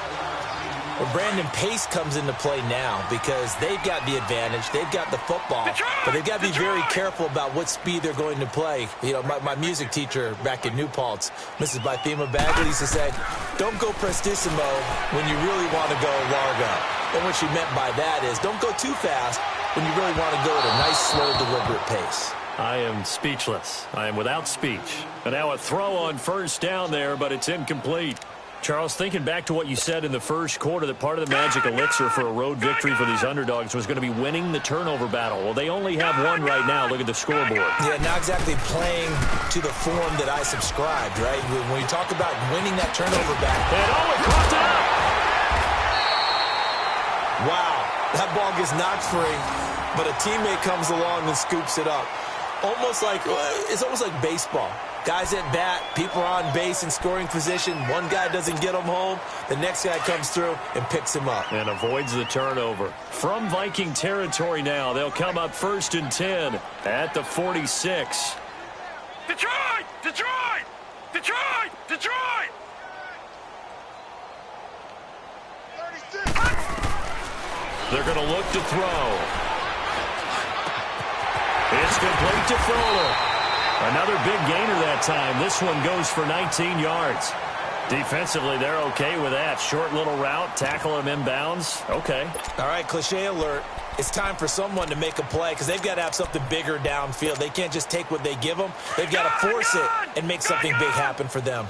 Well, Brandon, pace comes into play now because they've got the advantage. They've got the football, but they've got to be very careful about what speed they're going to play. You know, my music teacher back in New Paltz, Mrs. Bythema Bagley, used to say, don't go prestissimo when you really want to go largo. And what she meant by that is don't go too fast when you really want to go at a nice, slow, deliberate pace. I am speechless. I am without speech. And now a throw on first down there, but it's incomplete. Charles, thinking back to what you said in the first quarter, that part of the magic elixir for a road victory for these underdogs was going to be winning the turnover battle. Well, they only have one right now. Look at the scoreboard. Yeah, not exactly playing to the form that I subscribed, right? When you talk about winning that turnover battle. And it caught it up. Wow, that ball gets knocked free, but a teammate comes along and scoops it up. It's almost like baseball. Guys at bat, people are on base in scoring position. One guy doesn't get him home. The next guy comes through and picks him up. And avoids the turnover. From Viking territory now, they'll come up 1st and 10 at the 46. Detroit! Detroit! Detroit! Detroit! 36. They're going to look to throw. It's complete to Fuller. Another big gainer that time. This one goes for 19 yards. Defensively, they're okay with that. Short little route, tackle him inbounds. Okay. All right, cliche alert. It's time for someone to make a play because they've got to have something bigger downfield. They can't just take what they give them. They've got to force it and make something big happen for them.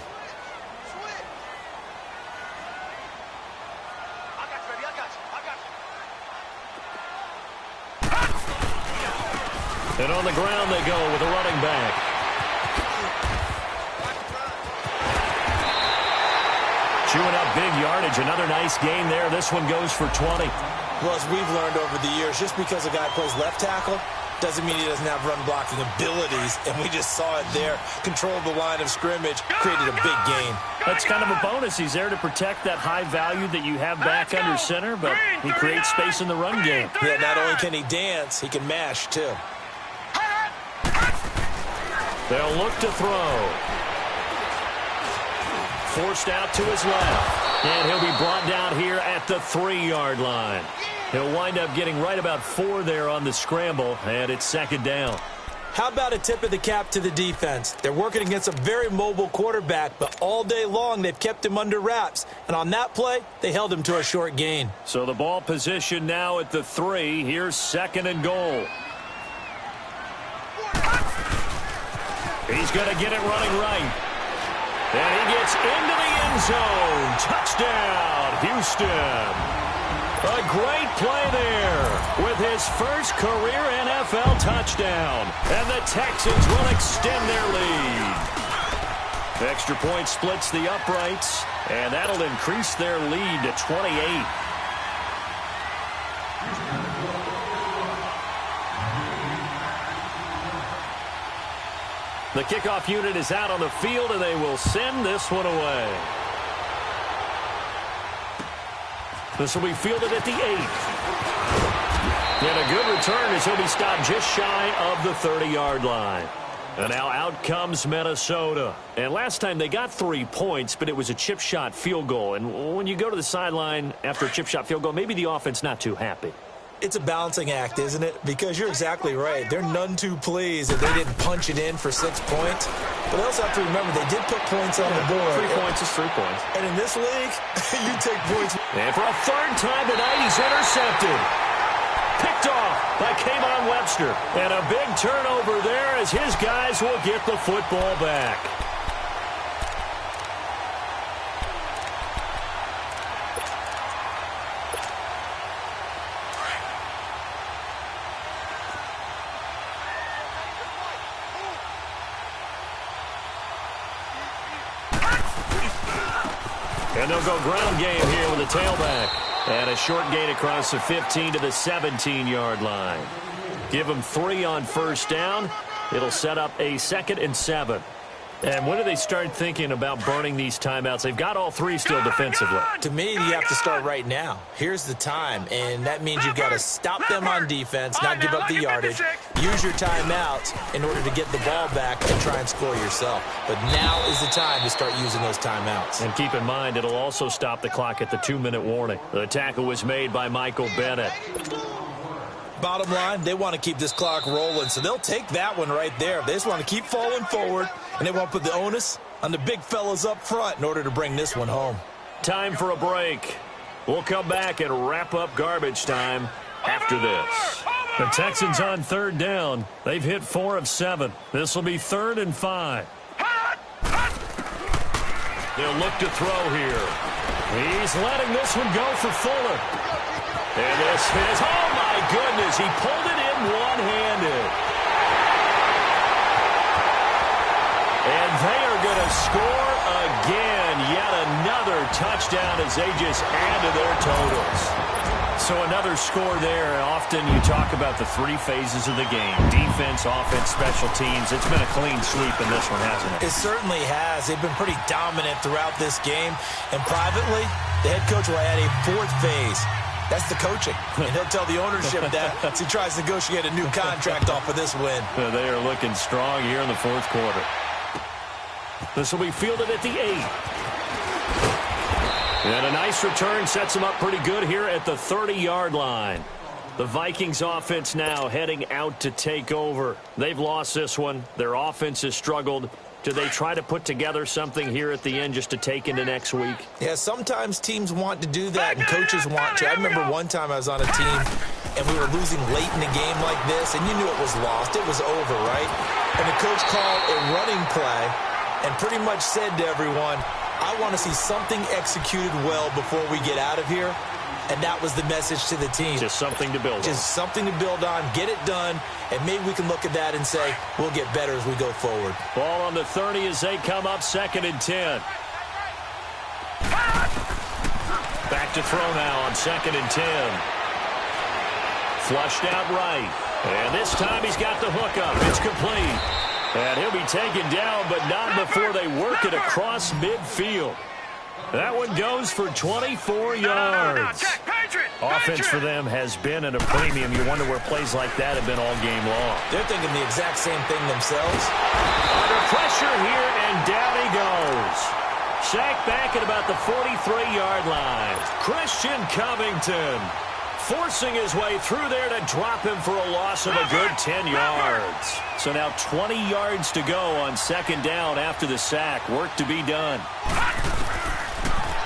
And on the ground they go with a running back. Chewing up big yardage. Another nice gain there. This one goes for 20. Well, as we've learned over the years, just because a guy plays left tackle doesn't mean he doesn't have run-blocking abilities, and we just saw it there. Controlled the line of scrimmage, created a big gain. That's kind of a bonus. He's there to protect that high value that you have back under center, but he creates space in the run game. Yeah, not only can he dance, he can mash, too. They'll look to throw. Forced out to his left. And he'll be brought down here at the 3-yard line. He'll wind up getting right about 4 there on the scramble, and it's 2nd down. How about a tip of the cap to the defense? They're working against a very mobile quarterback, but all day long they've kept him under wraps. And on that play, they held him to a short gain. So the ball position now at the 3. Here's 2nd and goal. He's going to get it running right. And he gets into the end zone. Touchdown, Houston. A great play there with his first career NFL touchdown. And the Texans will extend their lead. Extra point splits the uprights, and that'll increase their lead to 28. The kickoff unit is out on the field, and they will send this one away. This will be fielded at the 8. And a good return as he'll be stopped just shy of the 30-yard line. And now out comes Minnesota. And last time they got 3 points, but it was a chip shot field goal. And when you go to the sideline after a chip shot field goal, maybe the offense not too happy. It's a balancing act, isn't it? Because you're exactly right. They're none too pleased that they didn't punch it in for 6 points. But they also have to remember they did put points on the board. 3 points is 3 points. And in this league, you take points. And for a third time tonight, he's intercepted. Picked off by K'Von Webster. And a big turnover there as his guys will get the football back. And they'll go ground game here with a tailback. And a short gain across the 15 to the 17-yard line. Give them 3 on first down. It'll set up a 2nd and 7. And when do they start thinking about burning these timeouts? They've got all 3 still defensively. To me, you have to start right now. Here's the time, and that means you've got to stop them on defense, not give up the yardage. Use your timeouts in order to get the ball back and try and score yourself. But now is the time to start using those timeouts. And keep in mind, it'll also stop the clock at the 2-minute warning. The tackle was made by Michael Bennett. Bottom line, they want to keep this clock rolling, so they'll take that one right there. They just want to keep falling forward, and they want to put the onus on the big fellas up front in order to bring this one home. Time for a break. We'll come back and wrap up garbage time after this. The Texans on third down. They've hit 4 of 7. This will be 3rd and 5. They'll look to throw here. He's letting this one go for Fuller. And this is, oh my goodness, he pulled it in one-handed. And they are going to score again. Yet another touchdown as they just add to their totals. So another score there. Often you talk about the 3 phases of the game. Defense, offense, special teams. It's been a clean sweep in this one, hasn't it? It certainly has. They've been pretty dominant throughout this game. And privately, the head coach will add a 4th phase. That's the coaching. And he'll tell the ownership that as he tries to negotiate a new contract off of this win. They are looking strong here in the 4th quarter. This will be fielded at the 8. And a nice return sets them up pretty good here at the 30-yard line. The Vikings offense now heading out to take over. They've lost this one. Their offense has struggled. Do they try to put together something here at the end just to take into next week? Yeah, sometimes teams want to do that and coaches want to. I remember one time I was on a team and we were losing late in a game like this, and you knew it was lost. It was over, right? And the coach called a running play and pretty much said to everyone, I want to see something executed well before we get out of here. And that was the message to the team. Just something to build on. Just something to build on, get it done, and maybe we can look at that and say, we'll get better as we go forward. Ball on the 30 as they come up 2nd and 10. Back to throw now on 2nd and 10. Flushed out right. And this time he's got the hook up. It's complete. And he'll be taken down, but not before they work it across midfield. That one goes for 24 yards. Offense for them has been at a premium. You wonder where plays like that have been all game long. They're thinking the exact same thing themselves. Under pressure here, and down he goes. Sacked back at about the 43-yard line. Christian Covington forcing his way through there to drop him for a loss of a good 10 yards. So now 20 yards to go on 2nd down after the sack. Work to be done.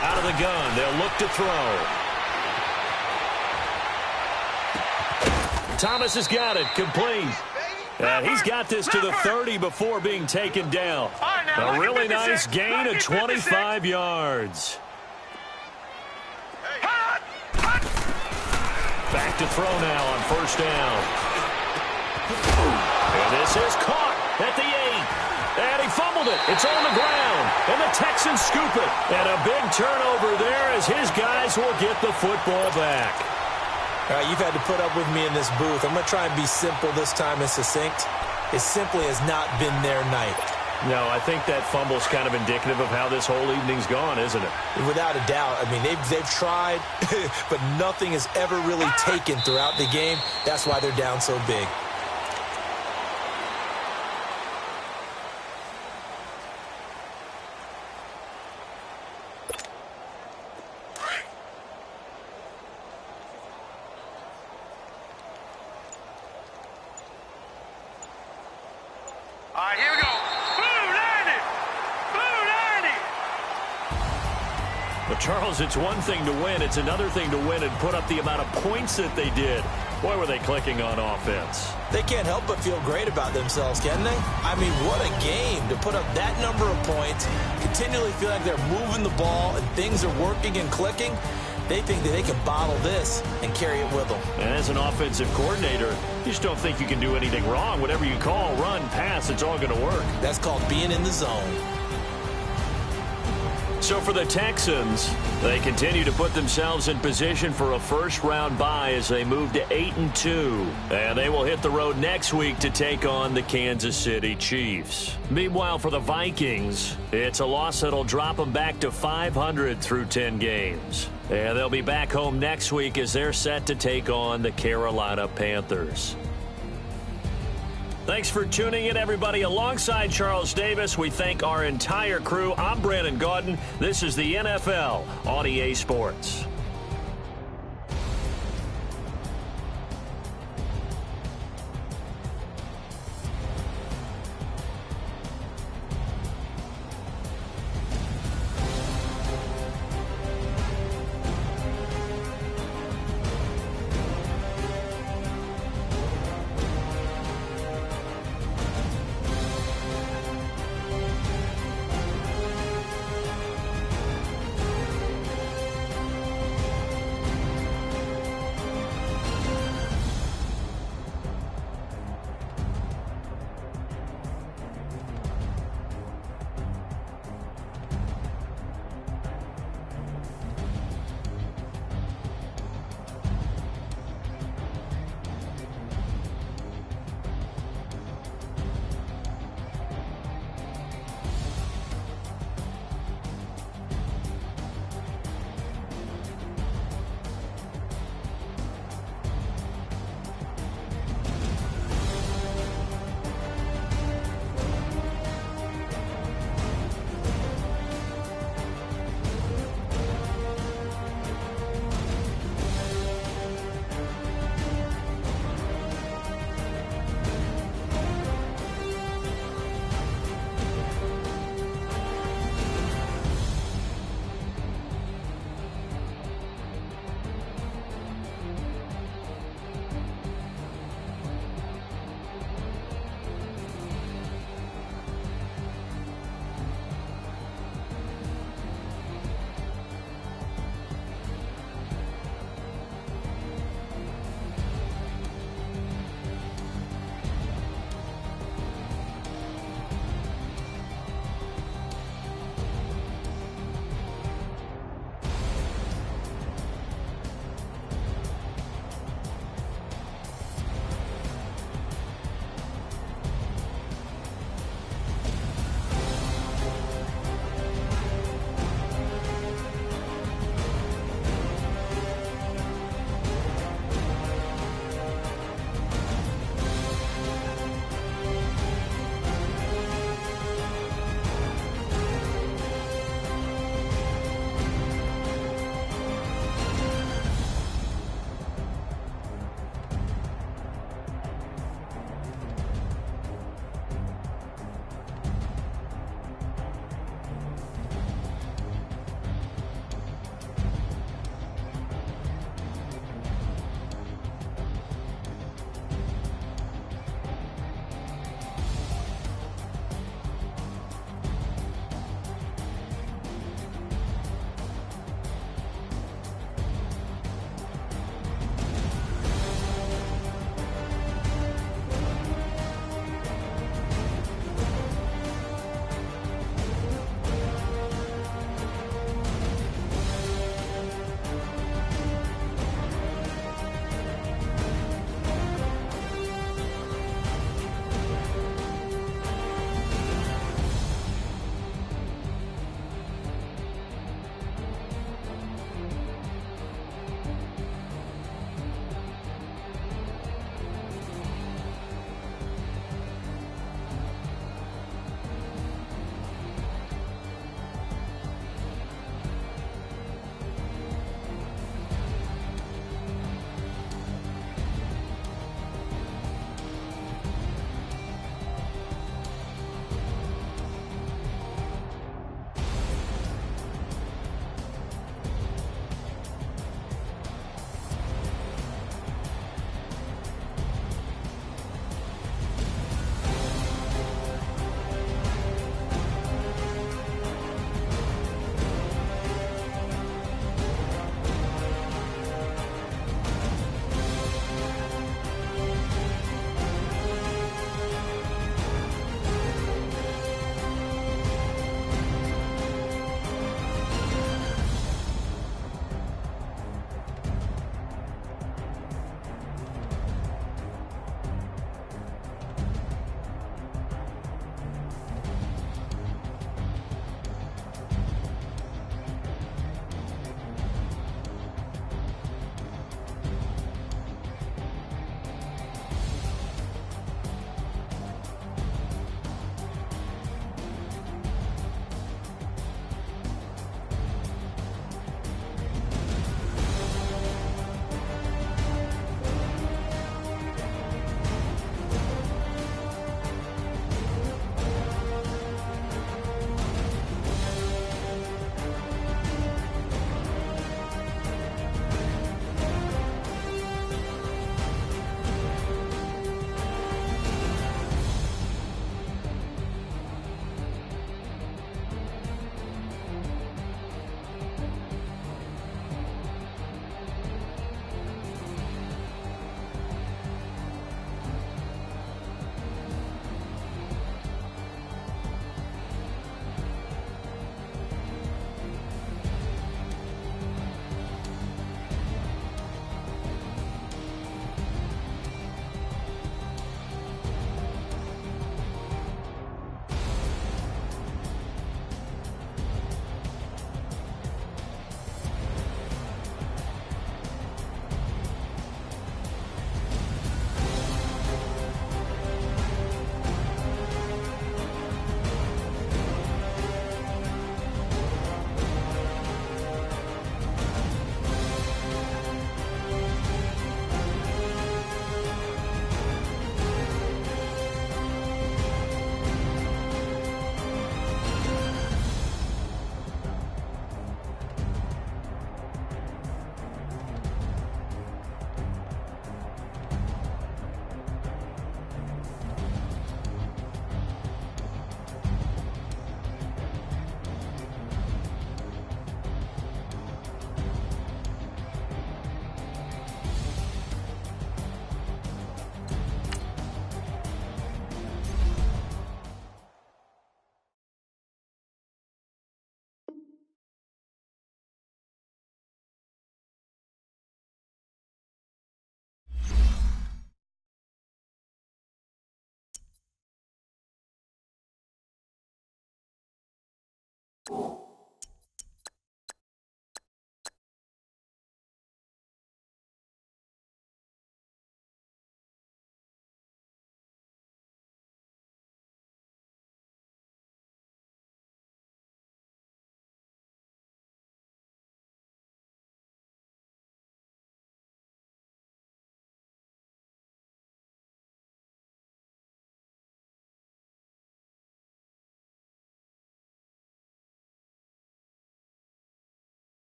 Out of the gun, they'll look to throw. Thomas has got it, complete. And he's got this to the 30 before being taken down. A really nice gain of 25 yards. Back to throw now on 1st down. And this is caught at the 8. And he fumbled it. It's on the ground. and the Texans scoop it. And a big turnover there as his guys will get the football back. All right, you've had to put up with me in this booth. I'm going to try and be simple this time and succinct. It simply has not been their night. No, I think that fumble's kind of indicative of how this whole evening's gone, isn't it? Without a doubt. I mean, they've tried, but nothing has ever really taken throughout the game. That's why they're down so big. All right, here we go. Blue 90! Blue 90! Well, Charles, it's one thing to win. It's another thing to win and put up the amount of points that they did. Boy, were they clicking on offense. They can't help but feel great about themselves, can they? I mean, what a game to put up that number of points, continually feel like they're moving the ball and things are working and clicking. They think that they can bottle this and carry it with them. And as an offensive coordinator, you just don't think you can do anything wrong. Whatever you call, run, pass, it's all going to work. That's called being in the zone. So for the Texans, they continue to put themselves in position for a first-round bye as they move to 8-2. And they will hit the road next week to take on the Kansas City Chiefs. Meanwhile, for the Vikings, it's a loss that'll drop them back to 500 through 10 games. And they'll be back home next week as they're set to take on the Carolina Panthers. Thanks for tuning in, everybody. Alongside Charles Davis, we thank our entire crew. I'm Brandon Gaudin. This is the NFL on EA Sports.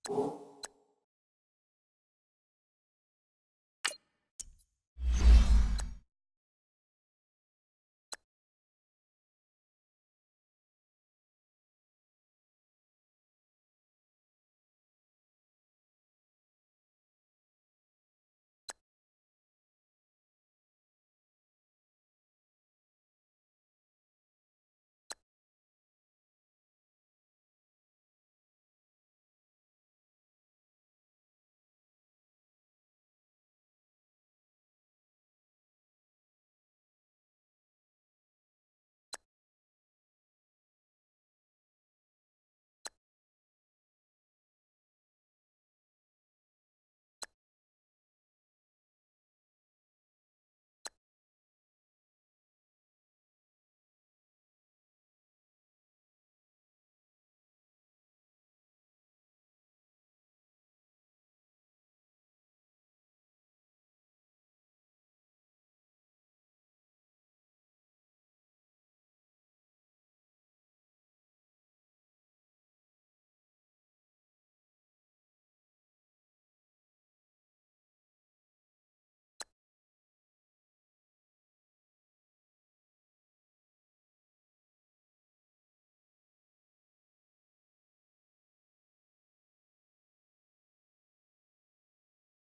you.